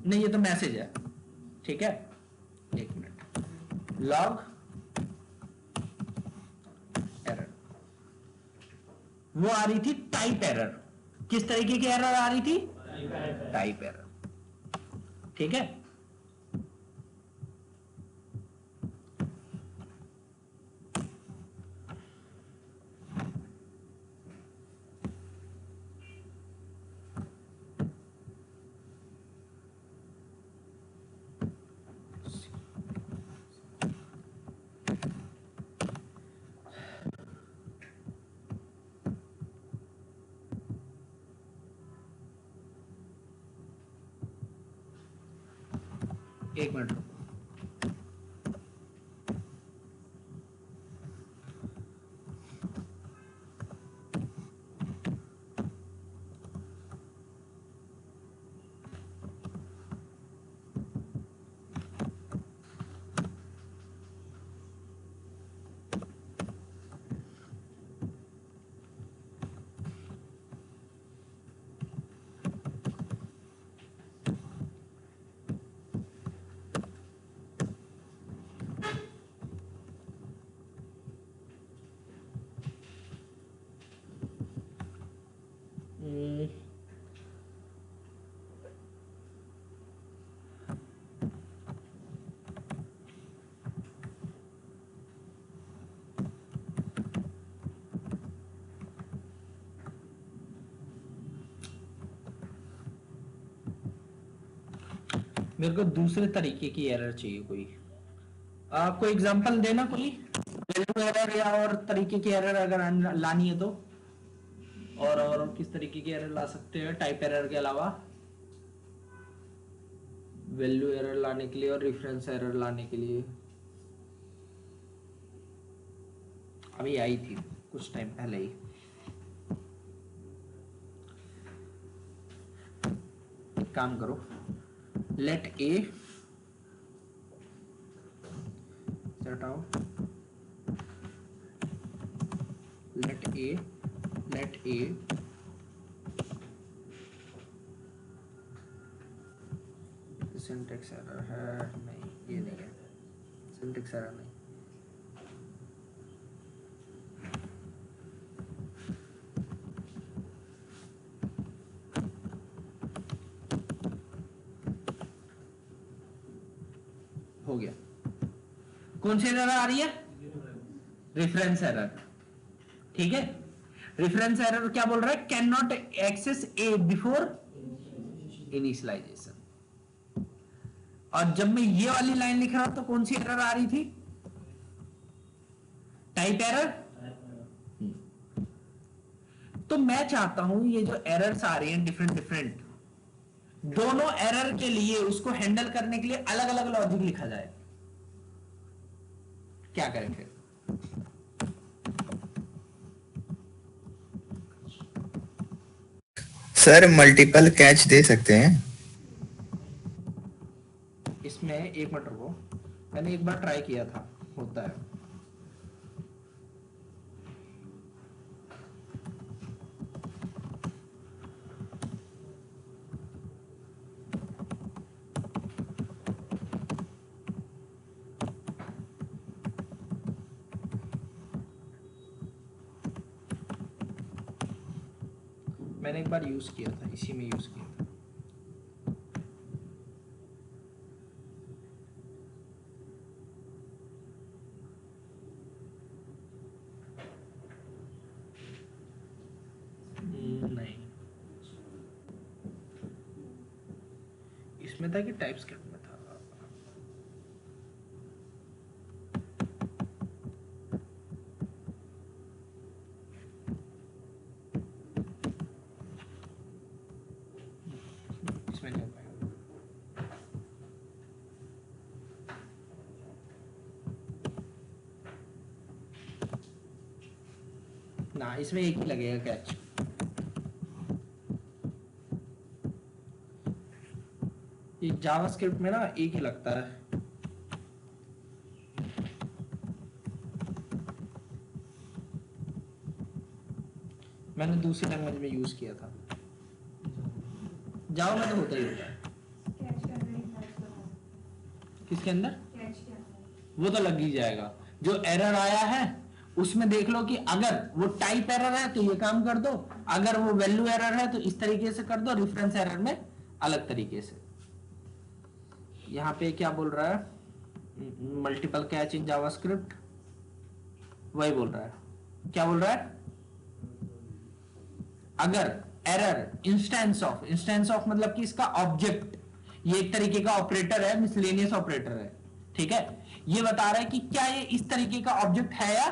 नहीं, ये तो मैसेज है, ठीक है। एक मिनट, लॉग एरर, वो आ रही थी टाइप एरर। किस तरीके की एरर आ रही थी? टाइप एरर, ठीक है। एक मिनट रुको। मेरे को दूसरे तरीके की एरर चाहिए कोई। आपको एग्जांपल देना कोई वैल्यू एरर या और तरीके की एरर अगर लानी है तो। और किस तरीके की एरर ला सकते हैं टाइप एरर के अलावा? वैल्यू एरर लाने के लिए और रेफरेंस एरर लाने के लिए अभी आई थी कुछ टाइम पहले ही। एक काम करो, let a set out, let a syntax error है, नहीं ये नहीं है सिंटेक्स एरर, नहीं। हो गया। कौन सी एरर आ रही है? रेफरेंस एरर, ठीक है। रेफरेंस एरर क्या बोल रहा है? Cannot access a before initialization. और जब मैं ये वाली लाइन लिख रहा हूं तो कौन सी एरर आ रही थी? Type error. तो मैं चाहता हूं ये जो एरर्स आ रही हैं डिफरेंट डिफरेंट, दोनों एरर के लिए उसको हैंडल करने के लिए अलग अलग लॉजिक लिखा जाए। क्या करें फिर? सर मल्टीपल कैच दे सकते हैं। इसमें एक मिनट रुको, मैंने एक बार ट्राई किया था, होता है। मैंने एक बार यूज किया था, इसी में यूज किया था। नहीं, इसमें था कि टाइपस्क्रिप्ट में था। इसमें नहीं हो पाएगा। ना, इसमें एक ही लगेगा कैच। ये जावास्क्रिप्ट में ना एक ही लगता है। मैंने दूसरी लैंग्वेज में यूज किया था। जावा में तो होता ही होता है। इसके अंदर, वो तो लग ही जाएगा। जो एरर आया है उसमें देख लो कि अगर वो टाइप एरर है तो ये काम कर दो, अगर वो वैल्यू एरर है तो इस तरीके से कर दो, रेफरेंस एरर में अलग तरीके से। यहां पे क्या बोल रहा है, मल्टीपल कैच इन जावास्क्रिप्ट, वही बोल रहा है। क्या बोल रहा है, अगर एरर इंस्टेंस ऑफ मतलब कि इसका ऑब्जेक्ट, ये एक तरीके का ऑपरेटर है, मिसलेनियस ऑपरेटर है, ठीक है। ये बता रहा है कि क्या ये इस तरीके का ऑब्जेक्ट है या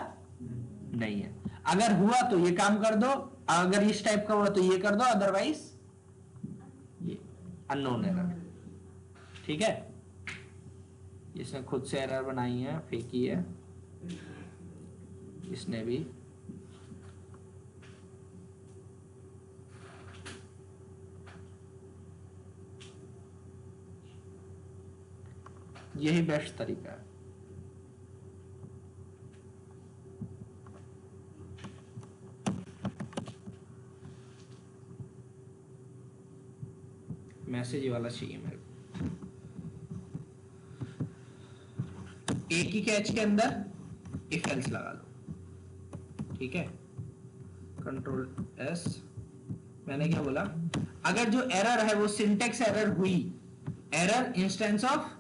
नहीं है। अगर हुआ तो ये काम कर दो, अगर इस टाइप का हुआ तो ये कर दो, अदरवाइज ये अननोन एरर, ठीक है। इसने खुद से एरर बनाई है, फेकी है इसने भी। यही बेस्ट तरीका है। मैसेज वाला चाहिए मेरे को। एक ही कैच के अंदर इफ एल्स लगा लो, ठीक है। कंट्रोल एस, मैंने क्या बोला, अगर जो एरर है वो सिंटेक्स एरर हुई, error instance of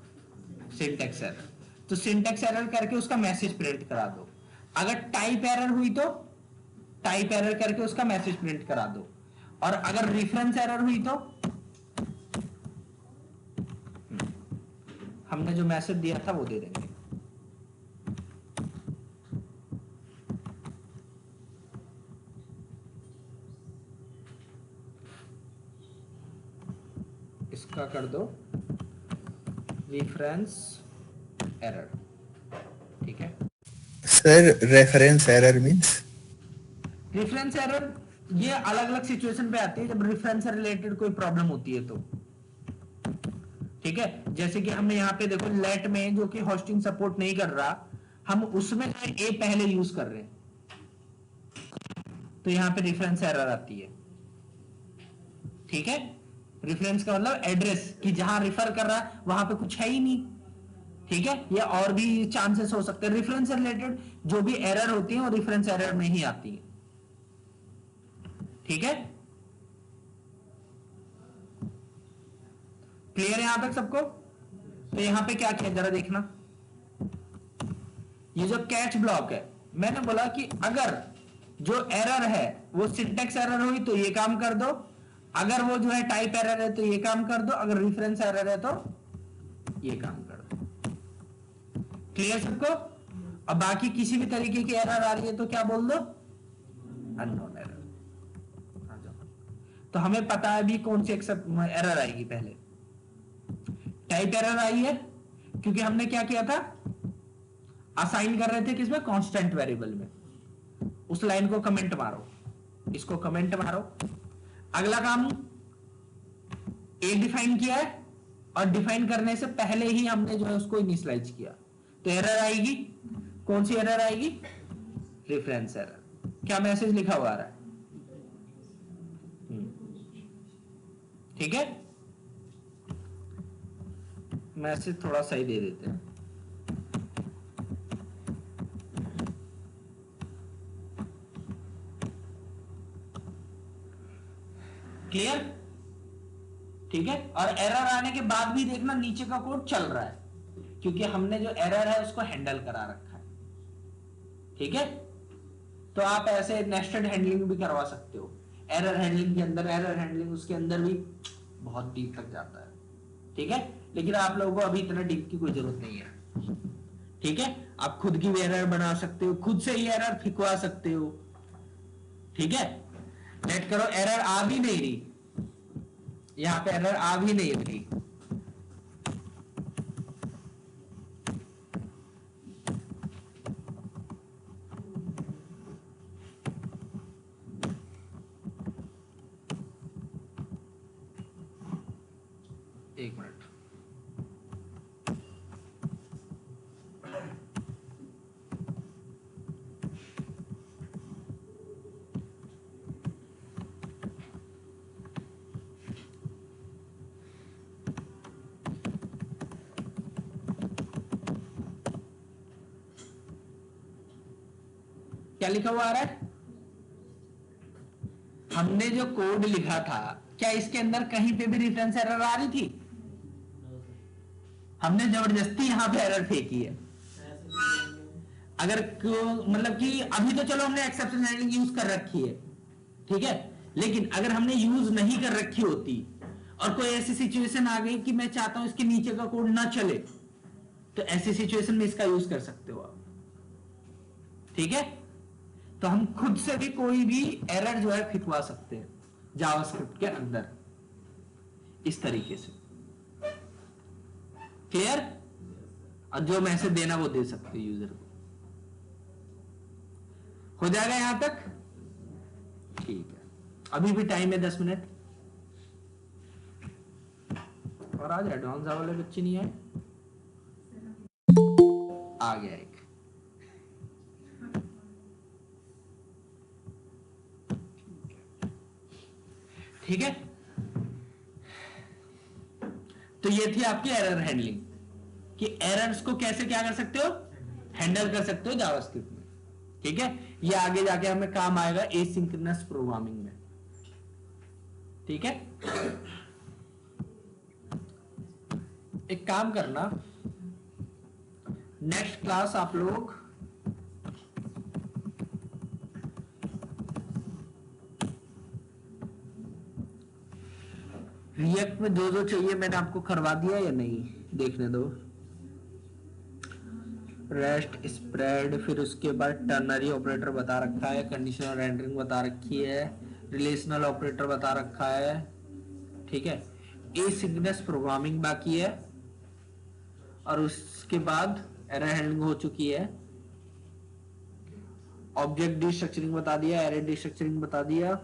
syntax error, तो सिंटेक्स एरर करके उसका मैसेज प्रिंट करा दो। अगर टाइप एरर हुई तो टाइप एरर करके उसका मैसेज प्रिंट करा दो, और अगर रेफरेंस एरर हुई तो हमने जो मैसेज दिया था वो दे देंगे। इसका कर दो रेफरेंस एरर, ठीक है। Sir reference error means? Reference error ये अलग अलग सिचुएशन पे आती है, जब रेफरेंस से रिलेटेड कोई प्रॉब्लम होती है तो, ठीक है। जैसे कि हमने यहाँ पे देखो लेट में जो कि होस्टिंग सपोर्ट नहीं कर रहा, हम उसमें जो है ए पहले यूज कर रहे हैं, तो यहाँ पे रेफरेंस एरर आती है, ठीक है। रेफरेंस का मतलब एड्रेस, कि जहां रिफर कर रहा है वहां पे कुछ है ही नहीं, ठीक है। या और भी चांसेस हो सकते हैं। रेफरेंस से रिलेटेड जो भी एरर होती है वो रेफरेंस एरर में ही आती है, ठीक है। क्लियर है यहां तक सबको? तो यहां पे क्या किया जरा देखना, ये जो कैच ब्लॉक है, मैंने बोला कि अगर जो एरर है वो सिंटेक्स एरर हुई तो ये काम कर दो, अगर वो जो है टाइप एरर है तो ये काम कर दो, अगर रेफरेंस एरर है तो ये काम कर दो। क्लियर सबको? अब बाकी किसी भी तरीके की एरर आ रही है तो क्या बोल दो, अननोन एरर। तो हमें पता है भी कौन सी एरर आएगी। पहले टाइप एरर आई है क्योंकि हमने क्या किया था, असाइन कर रहे थे किसमें, कांस्टेंट वेरिएबल में। उस लाइन को कमेंट मारो, इसको कमेंट मारो। अगला काम ए डिफाइन किया है, और डिफाइन करने से पहले ही हमने जो है उसको इनिशियलाइज किया, तो एरर आएगी। कौन सी एरर आएगी, रेफरेंस एरर। क्या मैसेज लिखा हुआ आ रहा है, ठीक है। मैसेज थोड़ा सही दे देते हैं। क्लियर, ठीक है। और एरर आने के बाद भी देखना नीचे का कोड चल रहा है, क्योंकि हमने जो एरर है उसको हैंडल करा रखा है, ठीक है। तो आप ऐसे नेस्टेड हैंडलिंग भी करवा सकते हो। एरर हैंडलिंग के अंदर, एरर हैंडलिंग उसके अंदर भी बहुत डीप तक जाता है, ठीक है। लेकिन आप लोगों को अभी इतना डीप की कोई जरूरत नहीं है, ठीक है। आप खुद की भी एरर बना सकते हो, खुद से ही एरर फिकवा सकते हो, ठीक है। लेट करो, एरर आ भी नहीं रही, यहां पे एरर आ भी नहीं रही, एक मिनट। क्या लिखा हुआ आ रहा है? हमने जो कोड लिखा था क्या इसके अंदर कहीं पे भी रेफरेंस एरर आ रही थी? हमने जबरदस्ती यहां पे एरर फेंकी है। अगर मतलब कि अभी तो चलो हमने एक्सेप्शन हैंडलिंग यूज कर रखी है, ठीक है, लेकिन अगर हमने यूज नहीं कर रखी होती और कोई ऐसी सिचुएशन आ गई कि मैं चाहता हूं इसके नीचे का कोड ना चले, तो ऐसी सिचुएशन में इसका यूज कर सकते हो आप, ठीक है। तो हम खुद से भी कोई भी एरर जो है फिकवा सकते हैं जावास्क्रिप्ट के अंदर इस तरीके से। क्लियर? और जो मैसेज देना वो दे सकते हैं यूजर को। हो जाएगा यहां तक? ठीक है, अभी भी टाइम है 10 मिनट। और आज एडवांस वाले बच्चे नहीं आए? आ गया एक। ठीक है, तो ये थी आपकी एरर हैंडलिंग कि एरर्स को कैसे क्या कर सकते हो, हैंडल कर सकते हो जावास्क्रिप्ट में, ठीक है। ये आगे जाके हमें काम आएगा एसिंक्रोनस प्रोग्रामिंग में, ठीक है। एक काम करना, नेक्स्ट क्लास आप लोग रिएक्ट में जो चाहिए मैंने आपको करवा दिया या नहीं, देखने दो। रेस्ट स्प्रेड, फिर उसके बाद टर्नरी ऑपरेटर बता रखा है, कंडीशनल रेंडरिंग बता रखी है, रिलेशनल ऑपरेटर बता रखा है, ठीक है। एसिंक्रोनस प्रोग्रामिंग बाकी है और उसके बाद एरर हैंडलिंग हो चुकी है। ऑब्जेक्ट डिस्ट्रक्चरिंग बता दिया, एरे डिस्ट्रक्चरिंग बता दिया,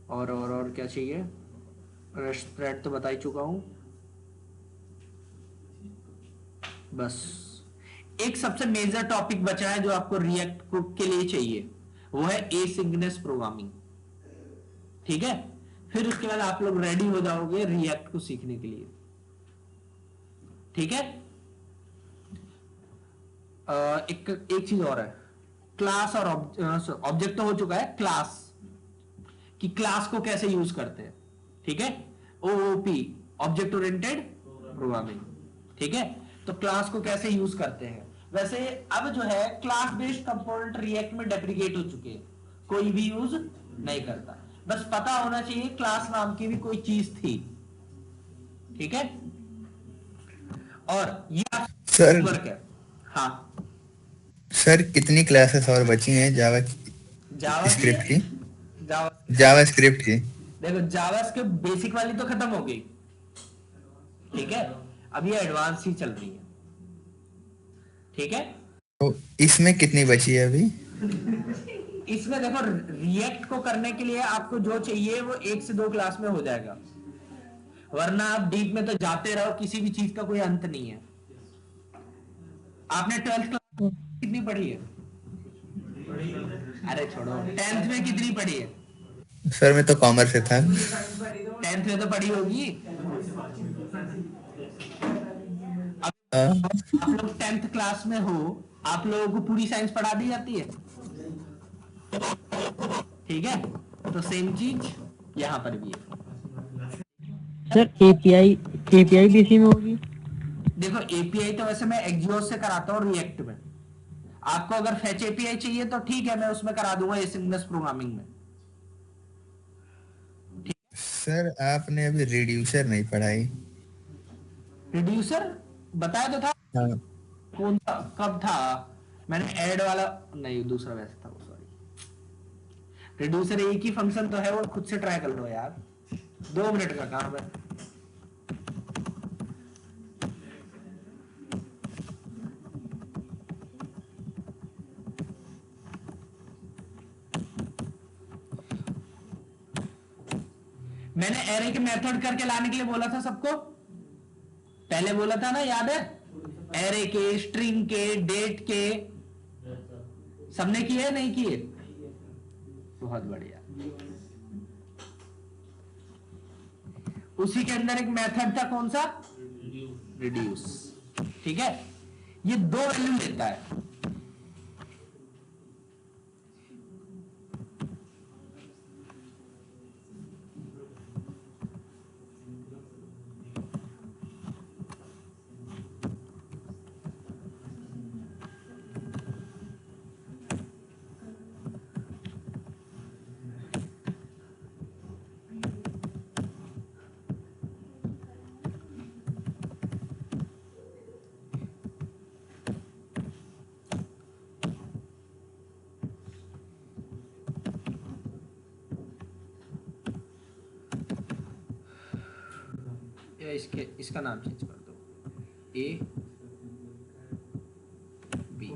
और क्या चाहिए, रेस्ट स्प्रेड तो बता ही चुका हूं। बस एक सबसे मेजर टॉपिक बचा है जो आपको रिएक्ट के लिए चाहिए, वो है एसिंक्रोनस प्रोग्रामिंग, ठीक है। फिर उसके बाद आप लोग रेडी हो जाओगे रिएक्ट को सीखने के लिए, ठीक है। एक चीज और है, क्लास और ऑब्जेक्ट तो हो चुका है, क्लास कि क्लास को कैसे यूज करते हैं, ठीक है। ओओपी, ऑब्जेक्ट ओरिएंटेड प्रोग्रामिंग, ठीक है। तो क्लास को कैसे यूज करते हैं, वैसे अब जो है क्लास बेस्ड कंपोनेंट रिएक्ट में डेप्रिकेट हो चुके हैं, कोई भी यूज नहीं करता, बस पता होना चाहिए क्लास नाम की भी कोई चीज थी, ठीक है। और ये सर वर्क है। हाँ सर, कितनी क्लासेस और बची हैं जावा स्क्रिप्ट की? जावा स्क्रिप्ट की देखो, जावा के बेसिक वाली तो खत्म हो गई, ठीक है, अब ये एडवांस ही चल रही है, ठीक है। तो इसमें कितनी बची है अभी? इसमें देखो, रिएक्ट को करने के लिए आपको जो चाहिए वो 1 से 2 क्लास में हो जाएगा, वरना आप डीप में तो जाते रहो, किसी भी चीज का कोई अंत नहीं है। आपने 12th क्लास कितनी पढ़ी है? अरे छोड़ो, 10th में कितनी पढ़ी है? सर मैं तो कॉमर्स से था। 10th में तो पढ़ी होगी। हाँ। आप लोग 10th क्लास में हो, आप लोगों को पूरी साइंस पढ़ा दी जाती है, ठीक है। तो सेम चीज यहां पर भी है। सर एपीआई भी इसी में होगी? देखो, एपीआई तो वैसे मैं एक्जियोस से कराता हूँ रिएक्ट में, आपको अगर फेच एपीआई चाहिए तो ठीक है, मैं उसमें करा दूंगा एसिंक्रोनस प्रोग्रामिंग में। सर आपने अभी रिड्यूसर नहीं पढ़ाई। रिड्यूसर बताया तो था। हाँ। कौन था, कब था? मैंने ऐड वाला नहीं, दूसरा वैसे था वो, सॉरी। रिड्यूसर एक ही फंक्शन तो है, वो खुद से ट्राई कर लो यार, 2 मिनट का काम है। मैंने एरे के मेथड करके लाने के लिए बोला था सबको, पहले बोला था ना, याद है? एरे के, स्ट्रिंग के, डेट के, सबने किए नहीं किए? बहुत बढ़िया। उसी के अंदर एक मेथड था, कौन सा? रिड्यूस, ठीक है। ये 2 वैल्यू लेता है, या इसका नाम चेंज कर दो, ए बी।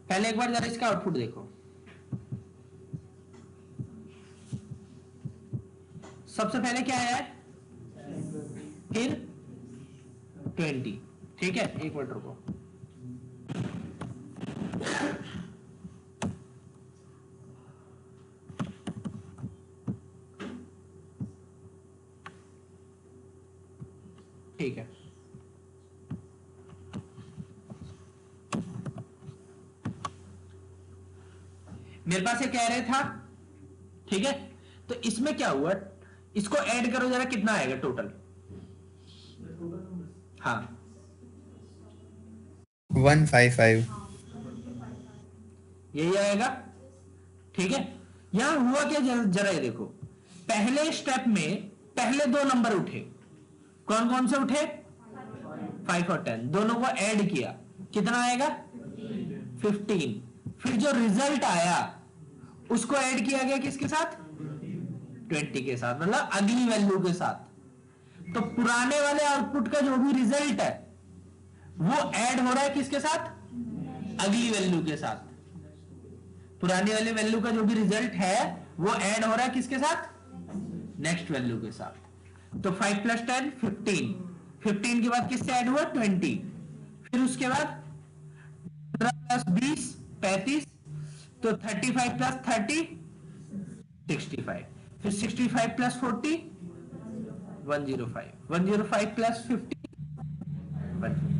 पहले एक बार जरा इसका आउटपुट देखो। सबसे पहले क्या आया है, फिर 20। ठीक है, एक मिनट रुको। ठीक है, मेरे पास एक एरे था। ठीक है, तो इसमें क्या हुआ, इसको ऐड करो जरा, कितना आएगा टोटल? हाँ 155। यही आएगा। ठीक है, यहां हुआ क्या, जरा ये देखो। पहले स्टेप में पहले दो नंबर उठे, कौन कौन से उठे? 5 और 10, दोनों को ऐड किया, कितना आएगा? 15। फिर जो रिजल्ट आया उसको ऐड किया गया किसके साथ? 20 के साथ, मतलब अगली वैल्यू के साथ। तो पुराने वाले आउटपुट का जो भी रिजल्ट है वो ऐड हो रहा है किसके साथ? अगली वैल्यू के साथ। पुरानी वाली वैल्यू का जो भी रिजल्ट है वो ऐड हो रहा है किसके साथ? नेक्स्ट वैल्यू के साथ। तो 5 + 10 15, 15 के बाद किससे ऐड हुआ? 20। फिर उसके बाद 15 + 20 35, तो 35 + 30 65, फिर 65 + 40 105, 105 + 50 150।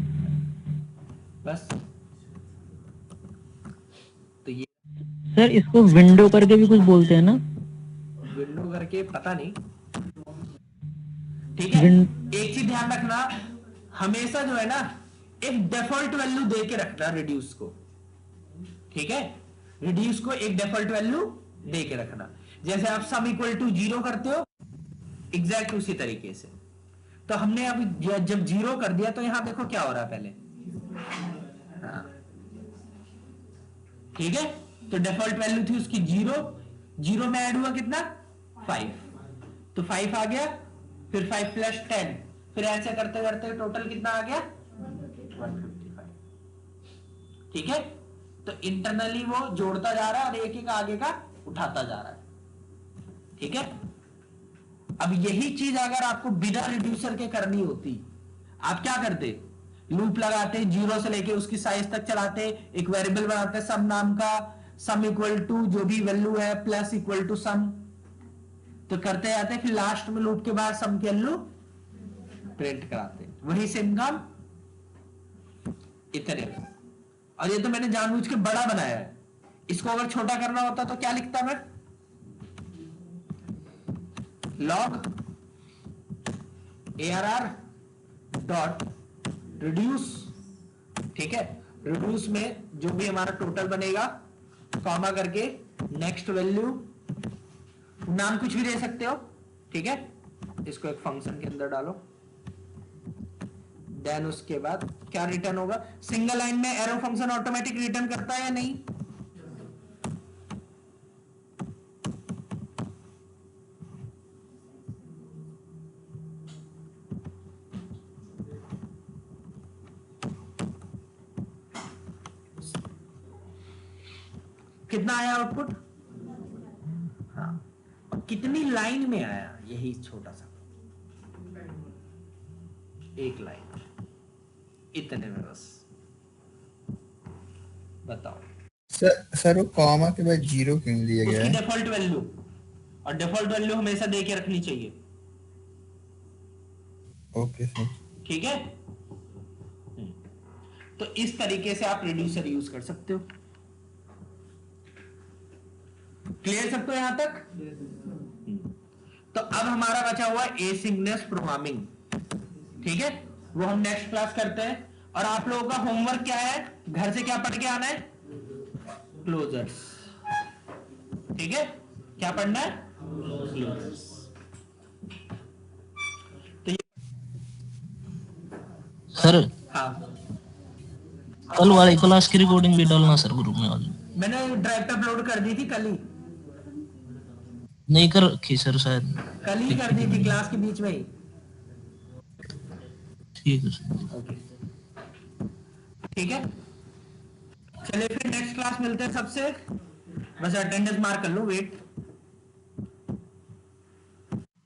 बस। तो ये सर इसको विंडो करके भी कुछ बोलते हैं ना? विंडो करके पता नहीं। ठीक है, एक चीज ध्यान रखना, हमेशा जो है ना एक डिफॉल्ट वैल्यू दे के रखना रिड्यूस को। ठीक है, रिड्यूस को एक डिफॉल्ट वैल्यू दे के रखना। जैसे आप सम इक्वल टू 0 करते हो, एग्जैक्ट उसी तरीके से। तो हमने अभी जब 0 कर दिया तो यहां देखो क्या हो रहा है पहले। हाँ। ठीक है, तो डिफॉल्ट वैल्यू थी उसकी 0, 0 में ऐड हुआ कितना? 5, तो 5 आ गया। फिर 5 + 10, फिर ऐसे करते करते टोटल कितना आ गया? 155। ठीक है, तो इंटरनली वो जोड़ता जा रहा है और एक एक आगे का उठाता जा रहा है। ठीक है, अब यही चीज अगर आपको बिना रिड्यूसर के करनी होती, आप क्या करते? लूप लगाते, 0 से लेके उसकी साइज तक चलाते, एक वेरिएबल बनाते सम नाम का, सम इक्वल टू जो भी वैल्यू है प्लस इक्वल टू सम, तो करते जाते, फिर लास्ट में लूप के बाद सम की वैल्यू प्रिंट कराते। वही सेम काम इतने। और ये तो मैंने जानबूझ के बड़ा बनाया है, इसको अगर छोटा करना होता तो क्या लिखता मैं? log ARR dot reduce. ठीक है, रिड्यूस में जो भी हमारा टोटल बनेगा, कॉमा करके नेक्स्ट वैल्यू, नाम कुछ भी दे सकते हो। ठीक है, इसको एक फंक्शन के अंदर डालो। देन उसके बाद क्या रिटर्न होगा? सिंगल लाइन में एरो फंक्शन ऑटोमेटिक रिटर्न करता है या नहीं? कितना आया आउटपुट? हाँ, और कितनी लाइन में आया? यही छोटा सा एक लाइन, इतने में बस। बताओ सर वो कॉमा के बाद 0 क्यों दिया गया उसकी है? डिफॉल्ट वैल्यू, और डिफॉल्ट वैल्यू हमेशा दे के रखनी चाहिए। Okay sir. ठीक है, तो इस तरीके से आप रिड्यूसर यूज कर सकते हो। क्लियर सबको यहां तक? तो अब हमारा बचा हुआ एसिंक्रोनस प्रोग्रामिंग, ठीक है, वो हम नेक्स्ट क्लास करते हैं। और आप लोगों का होमवर्क क्या है, घर से क्या पढ़ के आना है? क्लोजर्स, ठीक है, क्या पढ़ना है? क्लोजर्स। तो सर हाँ, कल वाली क्लास की रिकॉर्डिंग भी डालना सर ग्रुप में आज। मैंने ड्राइव पे अपलोड कर दी थी कल ही, नहीं कर रखी सर, शायद कल ही कर दी थी क्लास के बीच में ही। ठीक है सर। ओके, ठीक है, चलिए फिर नेक्स्ट क्लास मिलते हैं सबसे। बस अटेंडेंस मार्क कर लो, वेट।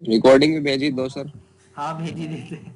रिकॉर्डिंग भी भेजी दो सर। हाँ भेज ही देते हैं।